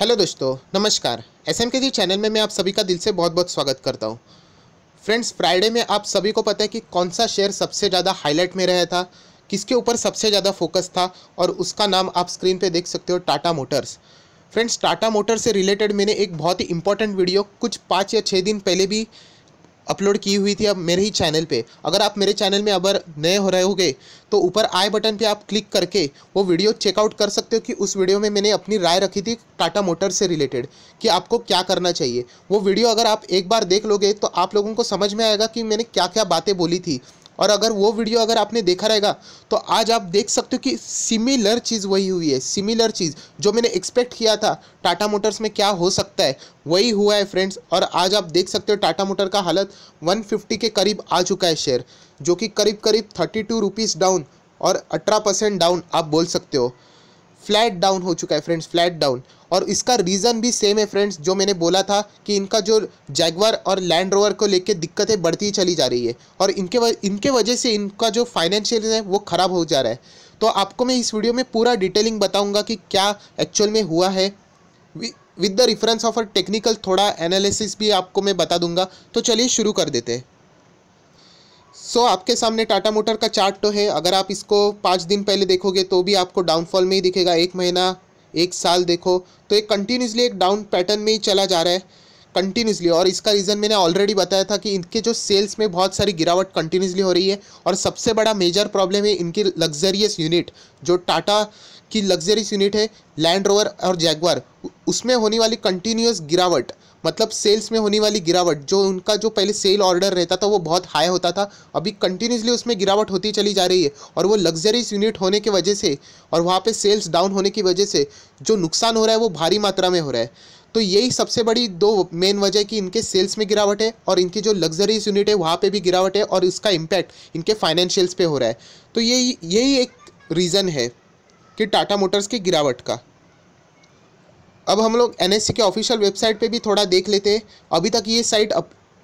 Hello दोस्तों, नमस्कार। SMKG channel में मैं आप सभी का दिल से बहुत बहुत स्वागत करता हूं। फ्रेंड्स, फ्राइडे में आप सभी को पता है कि कौन सा शेयर सबसे ज़्यादा हाईलाइट में रहा था, किसके ऊपर सबसे ज़्यादा फोकस था, और उसका नाम आप स्क्रीन पे देख सकते हो, Tata Motors. Friends, Tata Motors से रिलेटेड मैंने एक बहुत ही इंपॉर्टेंट वीडियो कुछ 5 या 6 दिन पहले भी अपलोड की हुई थी अब मेरे ही चैनल पे। अगर आप मेरे चैनल में अगर नए हो रहे होगे तो ऊपर आई बटन पे आप क्लिक करके वो वीडियो चेकआउट कर सकते हो कि उस वीडियो में मैंने अपनी राय रखी थी टाटा मोटर्स से रिलेटेड कि आपको क्या करना चाहिए। वो वीडियो अगर आप एक बार देख लोगे तो आप लोगों को समझ में आएगा कि मैंने क्या क्या बातें बोली थी। और अगर वो वीडियो अगर आपने देखा रहेगा तो आज आप देख सकते हो कि सिमिलर चीज़ वही हुई है। सिमिलर चीज़ जो मैंने एक्सपेक्ट किया था टाटा मोटर्स में क्या हो सकता है वही हुआ है फ्रेंड्स। और आज आप देख सकते हो टाटा मोटर का हालत 150 के करीब आ चुका है शेयर, जो कि करीब करीब 32 रुपीज़ डाउन और 18% डाउन आप बोल सकते हो। फ्लैट डाउन हो चुका है फ्रेंड्स, फ्लैट डाउन। और इसका रीज़न भी सेम है फ्रेंड्स, जो मैंने बोला था कि इनका जो जैगवार और लैंड रोवर को लेके दिक्कतें बढ़ती चली जा रही है और इनके वजह से इनका जो फाइनेंशियल है वो ख़राब हो जा रहा है। तो आपको मैं इस वीडियो में पूरा डिटेलिंग बताऊंगा कि क्या एक्चुअल में हुआ है, with the reference of a technical थोड़ा एनालिसिस भी आपको मैं बता दूंगा। तो चलिए शुरू कर देते हैं। आपके सामने टाटा मोटर का चार्ट तो है। अगर आप इसको 5 दिन पहले देखोगे तो भी आपको डाउनफॉल में ही दिखेगा। 1 महीना, 1 साल देखो तो एक कंटिन्यूसली एक डाउन पैटर्न में ही चला जा रहा है कंटिन्यूसली। और इसका रीज़न मैंने ऑलरेडी बताया था कि इनके जो सेल्स में बहुत सारी गिरावट कंटिन्यूसली हो रही है। और सबसे बड़ा मेजर प्रॉब्लम है इनकी लग्जरियस यूनिट, जो टाटा की लग्जरियस यूनिट है लैंड रोवर और जैगवार, उसमें होने वाली कंटिन्यूस गिरावट, मतलब सेल्स में होने वाली गिरावट। जो उनका जो पहले सेल ऑर्डर रहता था वो बहुत हाई होता था, अभी कंटिन्यूसली उसमें गिरावट होती चली जा रही है। और वो लग्जरीज यूनिट होने की वजह से और वहाँ पे सेल्स डाउन होने की वजह से जो नुकसान हो रहा है वो भारी मात्रा में हो रहा है। तो यही सबसे बड़ी दो मेन वजह है कि इनके सेल्स में गिरावट है और इनकी जो लग्जरीज यूनिट है वहाँ पे भी गिरावट है और इसका इम्पैक्ट इनके फाइनेंशियल्स पे हो रहा है। तो यही एक रीज़न है कि टाटा मोटर्स की गिरावट का। अब हम लोग NSE के ऑफिशियल वेबसाइट पे भी थोड़ा देख लेते हैं। अभी तक ये साइट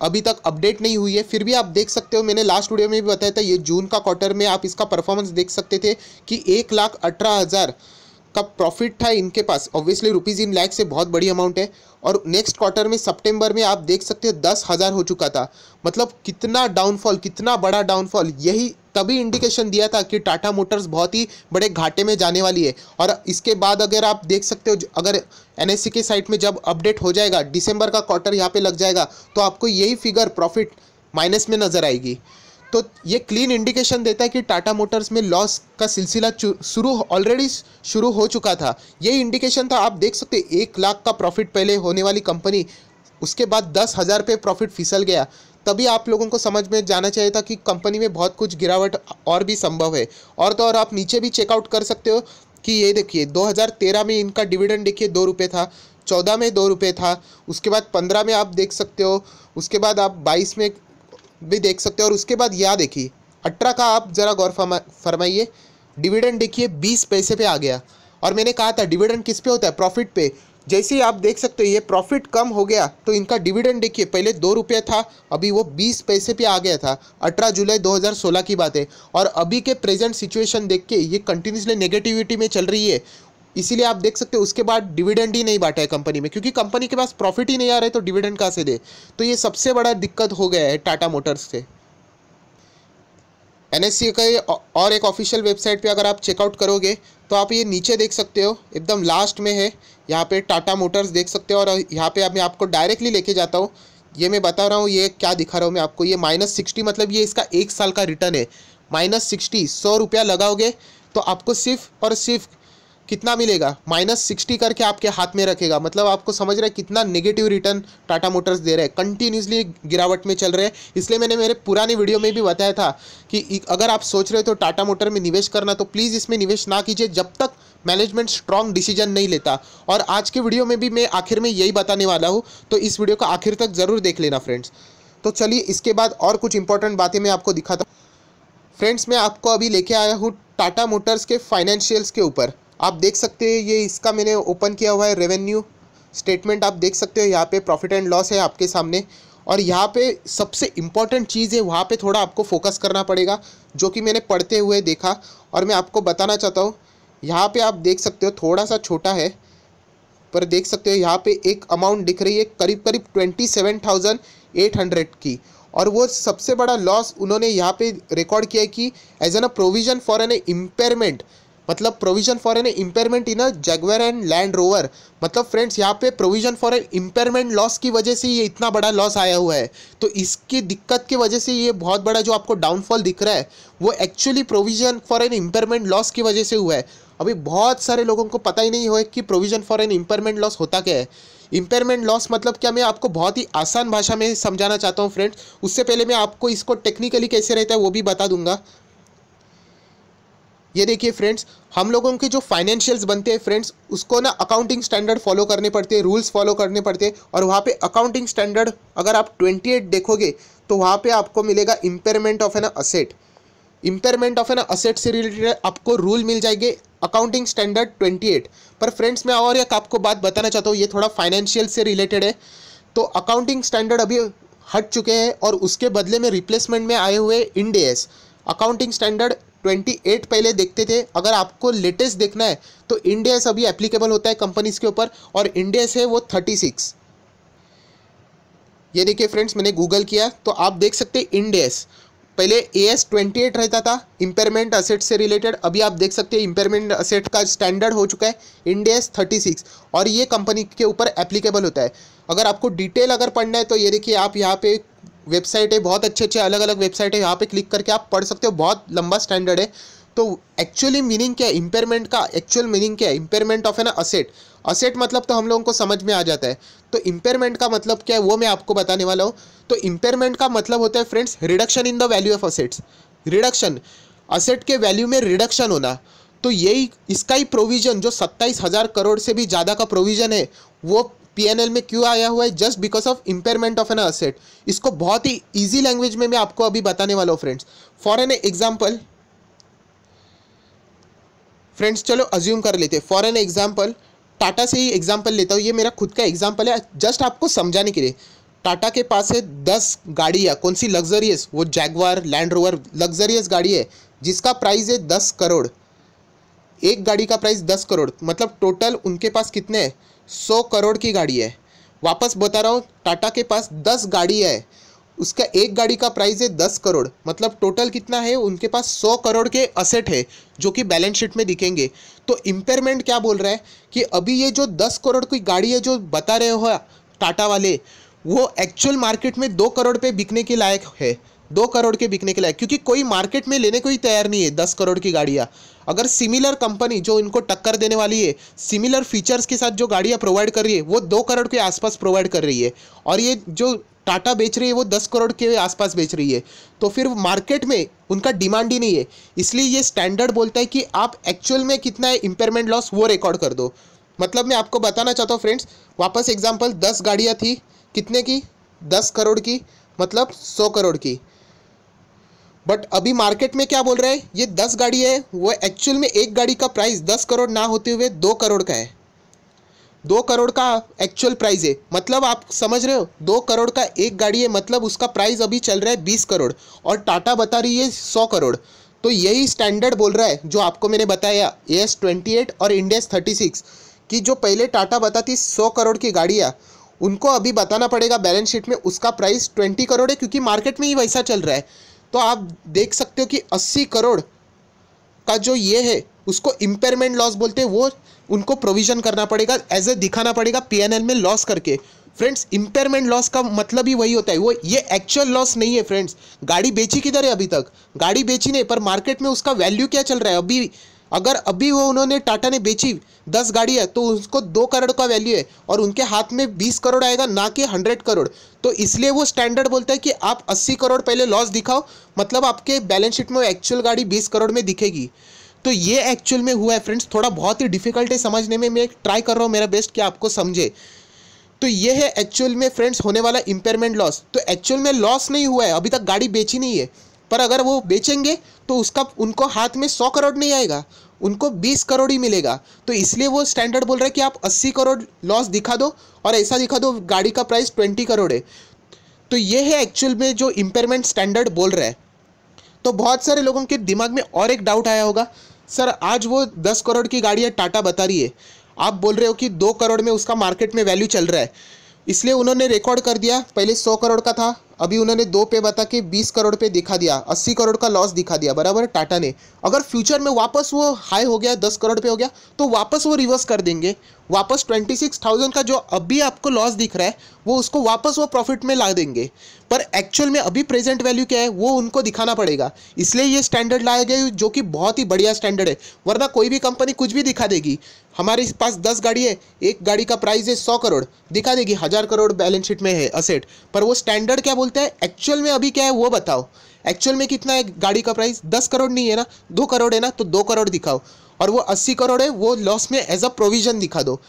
अभी तक अपडेट नहीं हुई है, फिर भी आप देख सकते हो, मैंने लास्ट वीडियो में भी बताया था, ये जून का क्वार्टर में आप इसका परफॉर्मेंस देख सकते थे कि 1,18,000 का प्रॉफिट था इनके पास। ऑब्वियसली रुपीज़ इन लैख से बहुत बड़ी अमाउंट है। और नेक्स्ट क्वार्टर में सितंबर में आप देख सकते हो 10,000 हो चुका था। मतलब कितना डाउनफॉल, कितना बड़ा डाउनफॉल। यही तभी इंडिकेशन दिया था कि टाटा मोटर्स बहुत ही बड़े घाटे में जाने वाली है। और इसके बाद अगर आप देख सकते हो, अगर NSE के साइट में जब अपडेट हो जाएगा, दिसंबर का क्वार्टर यहाँ पे लग जाएगा, तो आपको यही फिगर प्रॉफिट माइनस में नज़र आएगी। तो ये क्लीन इंडिकेशन देता है कि टाटा मोटर्स में लॉस का सिलसिला ऑलरेडी शुरू हो चुका था। ये इंडिकेशन था। आप देख सकते 1 लाख का प्रॉफिट पहले होने वाली कंपनी, उसके बाद 10,000 पे प्रॉफिट फिसल गया। तभी आप लोगों को समझ में जाना चाहिए था कि कंपनी में बहुत कुछ गिरावट और भी संभव है। और तो और आप नीचे भी चेकआउट कर सकते हो कि ये देखिए 2013 में इनका डिविडेंड देखिए 2 रुपये था, 14 में 2 रुपये था, उसके बाद 15 में आप देख सकते हो, उसके बाद आप 22 में भी देख सकते हो, और उसके बाद यह देखिए 18 का आप ज़रा गौर फरमाइए, डिविडेंड देखिए 20 पैसे पे आ गया। और मैंने कहा था डिविडेंड किस पे होता है, प्रॉफिट पे। जैसे ही आप देख सकते हो ये प्रॉफिट कम हो गया तो इनका डिविडेंड देखिए पहले 2 रुपये था, अभी वो 20 पैसे पे आ गया था। 18 जुलाई 2016 की बात है। और अभी के प्रेजेंट सिचुएशन देख के ये कंटिन्यूसली नेगेटिविटी में चल रही है। इसीलिए आप देख सकते हो उसके बाद डिविडेंड ही नहीं बांटा है कंपनी में, क्योंकि कंपनी के पास प्रॉफिट ही नहीं आ रहा है तो डिविडेंड कहाँ से दे। तो ये सबसे बड़ा दिक्कत हो गया है टाटा मोटर्स से। NSE का और एक ऑफिशियल वेबसाइट पे अगर आप चेकआउट करोगे तो आप ये नीचे देख सकते हो, एकदम लास्ट में है, यहाँ पे टाटा मोटर्स देख सकते हो। और यहाँ पे मैं आपको डायरेक्टली लेके जाता हूँ। ये मैं बता रहा हूँ, ये क्या दिखा रहा हूँ मैं आपको, ये -60, मतलब ये इसका 1 साल का रिटर्न है। -60, 100 रुपया लगाओगे तो आपको सिर्फ और सिर्फ कितना मिलेगा, -60 करके आपके हाथ में रखेगा। मतलब आपको समझ रहे हैं कितना नेगेटिव रिटर्न टाटा मोटर्स दे रहे हैं, कंटिन्यूसली गिरावट में चल रहे हैं। इसलिए मैंने मेरे पुरानी वीडियो में भी बताया था कि अगर आप सोच रहे हो तो टाटा मोटर में निवेश करना, तो प्लीज़ इसमें निवेश ना कीजिए जब तक मैनेजमेंट स्ट्रॉन्ग डिसीजन नहीं लेता। और आज के वीडियो में भी मैं आखिर में यही बताने वाला हूँ, तो इस वीडियो को आखिर तक ज़रूर देख लेना फ्रेंड्स। तो चलिए इसके बाद और कुछ इंपॉर्टेंट बातें मैं आपको दिखाता हूँ। फ्रेंड्स, मैं आपको अभी लेके आया हूँ टाटा मोटर्स के फाइनेंशियल्स के ऊपर। आप देख सकते हैं ये इसका मैंने ओपन किया हुआ है रेवेन्यू स्टेटमेंट। आप देख सकते हो यहाँ पे प्रॉफिट एंड लॉस है आपके सामने। और यहाँ पे सबसे इम्पॉर्टेंट चीज़ है, वहाँ पे थोड़ा आपको फोकस करना पड़ेगा, जो कि मैंने पढ़ते हुए देखा और मैं आपको बताना चाहता हूँ। यहाँ पे आप देख सकते हो थोड़ा सा छोटा है, पर देख सकते हो यहाँ पे एक अमाउंट दिख रही है करीब करीब 27,800 की, और वो सबसे बड़ा लॉस उन्होंने यहाँ पे रिकॉर्ड किया है कि as an a provision for an impairment, मतलब provision for an impairment in a Jaguar and Land Rover. मतलब फ्रेंड्स यहाँ पे provision for an impairment loss की वजह से ये इतना बड़ा लॉस आया हुआ है। तो इसकी दिक्कत की वजह से ये बहुत बड़ा जो आपको डाउनफॉल दिख रहा है वो actually provision for an impairment loss की वजह से हुआ है। अभी बहुत सारे लोगों को पता ही नहीं हुआ कि provision for an impairment loss होता क्या है। इम्पेयरमेंट लॉस मतलब क्या, मैं आपको बहुत ही आसान भाषा में समझाना चाहता हूँ फ्रेंड्स। उससे पहले मैं आपको इसको टेक्निकली कैसे रहता है वो भी बता दूंगा। ये देखिए फ्रेंड्स, हम लोगों के जो फाइनेंशियल्स बनते हैं फ्रेंड्स, उसको ना अकाउंटिंग स्टैंडर्ड फॉलो करने पड़ते हैं, रूल्स फॉलो करने पड़ते हैं। और वहाँ पे अकाउंटिंग स्टैंडर्ड अगर आप 28 देखोगे तो वहाँ पे आपको मिलेगा impairment of an asset. Impairment of an asset से रिलेटेड आपको रूल मिल जाएंगे अकाउंटिंग स्टैंडर्ड 28। पर फ्रेंड्स मैं और एक आपको बात बताना चाहता हूँ, ये थोड़ा फाइनेंशियल से रिलेटेड है। तो अकाउंटिंग स्टैंडर्ड अभी हट चुके हैं और उसके बदले में रिप्लेसमेंट में आए हुए इंड एस। अकाउंटिंग स्टैंडर्ड 28 पहले देखते थे, अगर आपको लेटेस्ट देखना है तो इंड एस अभी एप्लीकेबल होता है कंपनीज के ऊपर, और इंड एस है वो 36। ये देखिए फ्रेंड्स, मैंने गूगल किया तो आप देख सकते हैं इंड एस पहले AS 28 रहता था इम्पेयरमेंट असेट से रिलेटेड, अभी आप देख सकते हैं इम्पेयरमेंट असेट का स्टैंडर्ड हो चुका है इंड AS 36, और ये कंपनी के ऊपर एप्लीकेबल होता है। अगर आपको डिटेल अगर पढ़ना है तो ये देखिए आप यहाँ पे वेबसाइट है, बहुत अच्छे अलग अलग वेबसाइट है, यहाँ पे क्लिक करके आप पढ़ सकते हो, बहुत लंबा स्टैंडर्ड है। तो एक्चुअली मीनिंग क्या है इम्पेयरमेंट का, एक्चुअल मीनिंग क्या है impairment of an asset. Asset मतलब तो हम लोगों को समझ में आ जाता है, तो इम्पेयरमेंट का मतलब क्या है वो मैं आपको बताने वाला हूँ। तो इम्पेयरमेंट का मतलब होता है friends reduction in the value of assets, reduction, asset के वैल्यू में रिडक्शन होना। तो यही इसका ही प्रोविजन जो 27,000 करोड़ से भी ज़्यादा का प्रोविजन है वो PNL में क्यों आया हुआ है, just because of impairment of an asset. इसको बहुत ही ईजी लैंग्वेज में मैं आपको अभी बताने वाला हूँ friends. For an example friends, चलो अज्यूम कर लेते हैं, फॉर एन एग्जाम्पल टाटा से ही एग्जाम्पल लेता हूँ, ये मेरा खुद का एग्जाम्पल है जस्ट आपको समझाने के लिए। टाटा के पास है 10 गाड़ियाँ, कौन सी लग्जरियस, वो जैगवार लैंड रोवर लग्जरियस गाड़ी है जिसका प्राइस है 10 करोड़। एक गाड़ी का प्राइस 10 करोड़, मतलब टोटल उनके पास कितने हैं 100 करोड़ की गाड़ी है। वापस बता रहा हूँ, टाटा के पास 10 गाड़ी है, उसका एक गाड़ी का प्राइस है 10 करोड़, मतलब टोटल कितना है उनके पास 100 करोड़ के असेट है जो कि बैलेंस शीट में दिखेंगे। तो इम्पेयरमेंट क्या बोल रहा है कि अभी ये जो 10 करोड़ की गाड़ी है जो बता रहे हो टाटा वाले, वो एक्चुअल मार्केट में 2 करोड़ पे बिकने के लायक है, 2 करोड़ के बिकने के लायक, क्योंकि कोई मार्केट में लेने को ही तैयार नहीं है 10 करोड़ की गाड़ियाँ। अगर सिमिलर कंपनी जो इनको टक्कर देने वाली है, सिमिलर फीचर्स के साथ जो गाड़ियाँ प्रोवाइड कर रही है वो 2 करोड़ के आसपास प्रोवाइड कर रही है, और ये जो टाटा बेच रही है वो 10 करोड़ के आसपास बेच रही है, तो फिर मार्केट में उनका डिमांड ही नहीं है। इसलिए ये स्टैंडर्ड बोलता है कि आप एक्चुअल में कितना है इम्पेयरमेंट लॉस वो रिकॉर्ड कर दो। मतलब मैं आपको बताना चाहता हूँ फ्रेंड्स, वापस एग्जांपल 10 गाड़ियाँ थी, कितने की 10 करोड़ की, मतलब 100 करोड़ की। बट अभी मार्केट में क्या बोल रहा है, ये 10 गाड़ी है, वो एक्चुअल में एक गाड़ी का प्राइस 10 करोड़ ना होते हुए 2 करोड़ का है, 2 करोड़ का एक्चुअल प्राइस है। मतलब आप समझ रहे हो 2 करोड़ का एक गाड़ी है, मतलब उसका प्राइस अभी चल रहा है 20 करोड़ और टाटा बता रही है 100 करोड़। तो यही स्टैंडर्ड बोल रहा है जो आपको मैंने बताया AS 28 और इंड AS 36 कि जो पहले टाटा बताती 100 करोड़ की गाड़ियाँ, उनको अभी बताना पड़ेगा बैलेंस शीट में उसका प्राइस 20 करोड़ है, क्योंकि मार्केट में ही वैसा चल रहा है। तो आप देख सकते हो कि 80 करोड़ का जो ये है उसको इम्पेयरमेंट लॉस बोलते हैं, वो उनको प्रोविजन करना पड़ेगा, एज ए दिखाना पड़ेगा PNL में लॉस करके। फ्रेंड्स इम्पेयरमेंट लॉस का मतलब ही वही होता है, वो ये एक्चुअल लॉस नहीं है फ्रेंड्स। गाड़ी बेची किधर है, अभी तक गाड़ी बेची नहीं, पर मार्केट में उसका वैल्यू क्या चल रहा है अभी। अगर अभी वो उन्होंने टाटा ने बेची 10 गाड़ियाँ तो उसको 2 करोड़ का वैल्यू है, और उनके हाथ में 20 करोड़ आएगा ना कि 100 करोड़। तो इसलिए वो स्टैंडर्ड बोलता है कि आप 80 करोड़ पहले लॉस दिखाओ, मतलब आपके बैलेंस शीट में एक्चुअल गाड़ी 20 करोड़ में दिखेगी। तो ये एक्चुअल में हुआ है फ्रेंड्स, थोड़ा बहुत ही डिफिकल्ट है समझने में, मैं ट्राई कर रहा हूँ मेरा बेस्ट कि आपको समझे। तो ये है एक्चुअल में फ्रेंड्स होने वाला इम्पेयरमेंट लॉस। तो एक्चुअल में लॉस नहीं हुआ है, अभी तक गाड़ी बेची नहीं है, पर अगर वो बेचेंगे तो उसका उनको हाथ में 100 करोड़ नहीं आएगा, उनको 20 करोड़ ही मिलेगा। तो इसलिए वो स्टैंडर्ड बोल रहा है कि आप 80 करोड़ लॉस दिखा दो और ऐसा दिखा दो गाड़ी का प्राइस 20 करोड़ है। तो ये है एक्चुअल में जो इम्पेयरमेंट स्टैंडर्ड बोल रहा है। तो बहुत सारे लोगों के दिमाग में और एक डाउट आया होगा, सर आज वो 10 करोड़ की गाड़ियाँ टाटा बता रही है, आप बोल रहे हो कि 2 करोड़ में उसका मार्केट में वैल्यू चल रहा है, इसलिए उन्होंने रिकॉर्ड कर दिया। पहले 100 करोड़ का था, अभी उन्होंने 2 पे बता के 20 करोड़ पे दिखा दिया, 80 करोड़ का लॉस दिखा दिया, बराबर टाटा ने। अगर फ्यूचर में वापस वो हाई हो गया, 10 करोड़ पे हो गया, तो वापस वो रिवर्स कर देंगे, वापस 26,000 का जो अभी आपको लॉस दिख रहा है वो उसको वापस वो प्रॉफिट में ला देंगे। पर एक्चुअल में अभी प्रेजेंट वैल्यू क्या है वो उनको दिखाना पड़ेगा, इसलिए ये स्टैंडर्ड लाया गया जो कि बहुत ही बढ़िया स्टैंडर्ड है। वरना कोई भी कंपनी कुछ भी दिखा देगी, हमारे पास 10 गाड़ी है, एक गाड़ी का प्राइस है 100 करोड़, दिखा देगी 1000 करोड़ बैलेंस शीट में है असेट, पर वो स्टैंडर्ड क्या बोलता है, एक्चुअल में अभी क्या है वो बताओ। एक्चुअल में कितना है गाड़ी का प्राइस, 10 करोड़ नहीं है ना, 2 करोड़ है ना, तो 2 करोड़ दिखाओ, और वो 80 करोड़ है वो लॉस में एज अ प्रोविजन दिखा दो।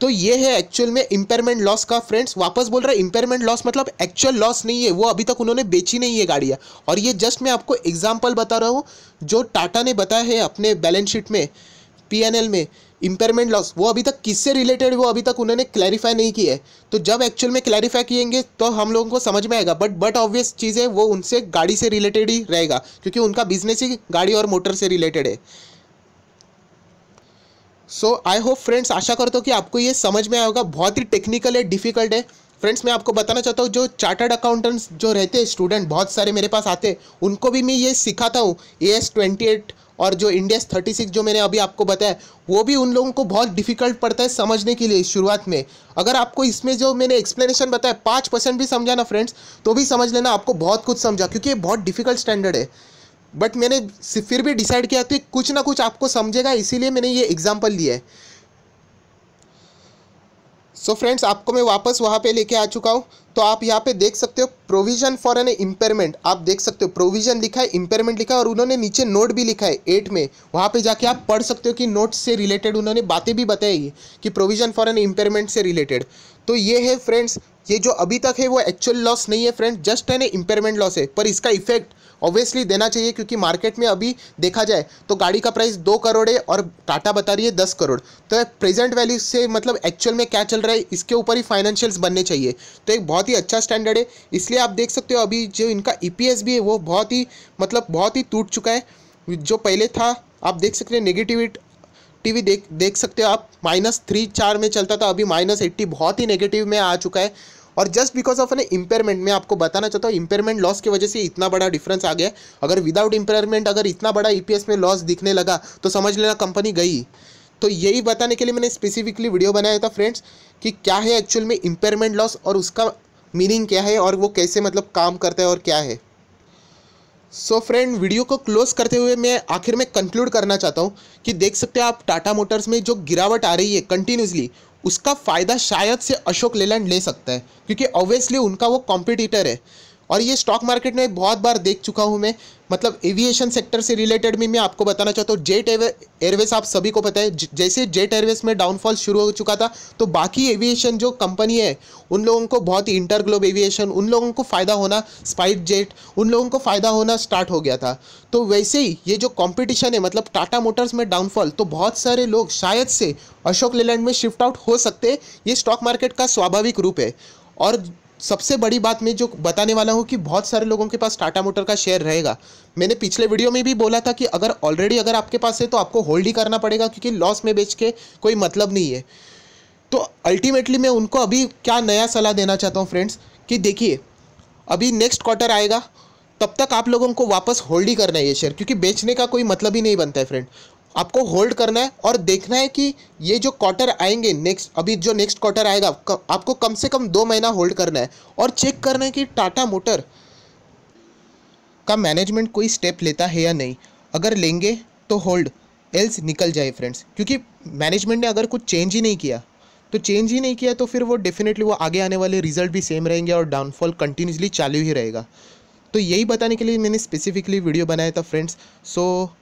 तो ये है एक्चुअल में इम्पेयरमेंट लॉस का। फ्रेंड्स वापस बोल रहा है, इम्पेयरमेंट लॉस मतलब एक्चुअल लॉस नहीं है, वो अभी तक उन्होंने बेची नहीं है गाड़ियाँ। और ये जस्ट मैं आपको एग्जांपल बता रहा हूँ, जो टाटा ने बताया है अपने बैलेंस शीट में, पीएनएल में इम्पेयरमेंट लॉस, वो अभी तक किससे रिलेटेड वो अभी तक उन्होंने क्लैरिफाई नहीं किया है। तो जब एक्चुअल में क्लैरिफाई किएंगे तो हम लोगों को समझ में आएगा। बट ऑब्वियस चीज़ है, वो उनसे गाड़ी से रिलेटेड ही रहेगा, क्योंकि उनका बिजनेस ही गाड़ी और मोटर से रिलेटेड है। सो आई होप फ्रेंड्स, आशा करता हूँ कि आपको ये समझ में आया होगा। बहुत ही टेक्निकल है, डिफिकल्ट है। फ्रेंड्स मैं आपको बताना चाहता हूँ, जो चार्टर्ड अकाउंटेंट्स जो रहते हैं स्टूडेंट, बहुत सारे मेरे पास आते हैं, उनको भी मैं ये सिखाता हूँ। AS28 और जो इंडियस 36 जो मैंने अभी आपको बताया, वो भी उन लोगों को बहुत डिफिकल्ट पड़ता है समझने के लिए शुरुआत में। अगर आपको इसमें जो मैंने एक्सप्लेनेशन बताया 5% भी समझा ना फ्रेंड्स, तो भी समझ लेना आपको बहुत कुछ समझा, क्योंकि ये बहुत डिफिकल्ट स्टैंडर्ड है। बट मैंने फिर भी डिसाइड किया कि कुछ ना कुछ आपको समझेगा, इसीलिए मैंने ये एग्जांपल लिया है। सो फ्रेंड्स आपको मैं वापस वहाँ पे लेके आ चुका हूँ। तो आप यहाँ पे देख सकते हो प्रोविजन फॉर एन इम्पेयरमेंट, आप देख सकते हो प्रोविजन लिखा है, इम्पेयरमेंट लिखा है, और उन्होंने नीचे नोट भी लिखा है 8 में। वहाँ पे जाके आप पढ़ सकते हो कि नोट से रिलेटेड उन्होंने बातें भी बताई कि प्रोविजन फॉर एन इम्पेयरमेंट से रिलेटेड। तो ये है फ्रेंड्स, ये जो अभी तक है वो एक्चुअल लॉस नहीं है friends, just an impairment loss है। पर इसका इफेक्ट ऑब्वियसली देना चाहिए, क्योंकि मार्केट में अभी देखा जाए तो गाड़ी का प्राइस 2 करोड़ है और टाटा बता रही है 10 करोड़। तो प्रेजेंट वैल्यू से मतलब एक्चुअल में क्या चल रहा है, इसके ऊपर ही फाइनेंशियल्स बनने चाहिए। तो एक बहुत ही अच्छा स्टैंडर्ड है, इसलिए आप देख सकते हो अभी जो इनका EPS भी है वो बहुत ही टूट चुका है। जो पहले था आप देख सकते हैं नेगेटिविटी देख सकते हो आप, -3-4 में चलता था, अभी -80 बहुत ही नेगेटिव में आ चुका है। और just because of an impairment, मैं आपको बताना चाहता हूँ इम्पेयरमेंट लॉस की वजह से इतना बड़ा डिफरेंस आ गया है। अगर विदाउट इम्पेयरमेंट अगर इतना बड़ा EPS में लॉस दिखने लगा तो समझ लेना कंपनी गई। तो यही बताने के लिए मैंने स्पेसिफिकली वीडियो बनाया था फ्रेंड्स, कि क्या है एक्चुअल में इम्पेयरमेंट लॉस और उसका मीनिंग क्या है और वो कैसे मतलब काम करता है और क्या है। सो फ्रेंड वीडियो को क्लोज करते हुए मैं आखिर में कंक्लूड करना चाहता हूँ कि देख सकते हैं आप टाटा मोटर्स में जो गिरावट आ रही है कंटिन्यूसली, उसका फ़ायदा शायद से अशोक लेलैंड ले सकता है, क्योंकि ऑब्वियसली उनका वो कॉम्पिटिटर है। और ये स्टॉक मार्केट में बहुत बार देख चुका हूँ मैं, मतलब एविएशन सेक्टर से रिलेटेड में मैं आपको बताना चाहता हूँ। जेट एयरवेज आप सभी को पता है, जैसे जेट एयरवेज में डाउनफॉल शुरू हो चुका था, तो बाकी एविएशन जो कंपनी है उन लोगों को बहुत ही, इंटरग्लोब एविएशन, उन लोगों को फ़ायदा होना, स्पाइस जेट, उन लोगों को फ़ायदा होना स्टार्ट हो गया था। तो वैसे ही ये जो कॉम्पिटिशन है, मतलब टाटा मोटर्स में डाउनफॉल, तो बहुत सारे लोग शायद से अशोक लेलैंड में शिफ्ट आउट हो सकते हैं। ये स्टॉक मार्केट का स्वाभाविक रूप है। और सबसे बड़ी बात मैं जो बताने वाला हूँ कि बहुत सारे लोगों के पास टाटा मोटर का शेयर रहेगा। मैंने पिछले वीडियो में भी बोला था कि अगर आपके पास है तो आपको होल्ड ही करना पड़ेगा, क्योंकि लॉस में बेच के कोई मतलब नहीं है। तो अल्टीमेटली मैं उनको अभी क्या नया सलाह देना चाहता हूँ फ्रेंड्स, कि देखिए अभी नेक्स्ट क्वार्टर आएगा, तब तक आप लोगों को वापस होल्ड ही करना है ये शेयर, क्योंकि बेचने का कोई मतलब ही नहीं बनता है फ्रेंड। आपको होल्ड करना है और देखना है कि ये जो क्वार्टर आएंगे अभी जो नेक्स्ट क्वार्टर आएगा, आपको कम से कम 2 महीना होल्ड करना है और चेक करना है कि टाटा मोटर का मैनेजमेंट कोई स्टेप लेता है या नहीं। अगर लेंगे तो होल्ड, एल्स निकल जाए फ्रेंड्स, क्योंकि मैनेजमेंट ने अगर कुछ चेंज ही नहीं किया तो फिर वो डेफिनेटली वो आगे आने वाले रिजल्ट भी सेम रहेंगे और डाउनफॉल कंटिन्यूसली चालू ही रहेगा। तो यही बताने के लिए मैंने स्पेसिफिकली वीडियो बनाया था फ्रेंड्स। सो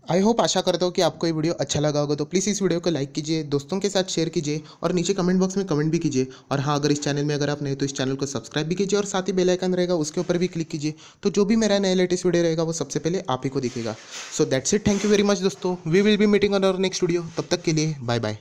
आई होप, आशा करता हूँ कि आपको ये वीडियो अच्छा लगा होगा। तो प्लीज़ इस वीडियो को लाइक कीजिए, दोस्तों के साथ शेयर कीजिए और नीचे कमेंट बॉक्स में कमेंट भी कीजिए। और हाँ, अगर इस चैनल में अगर आप नए तो इस चैनल को सब्सक्राइब भी कीजिए और साथ ही बेल आइकन रहेगा उसके ऊपर भी क्लिक कीजिए, तो जो भी मेरा नया लेटेस्ट वीडियो रहेगा वो सबसे पहले आप ही को दिखेगा। So that's it, thank you very much दोस्तों, we will be meeting on our next video. तब तक के लिए बाय बाय।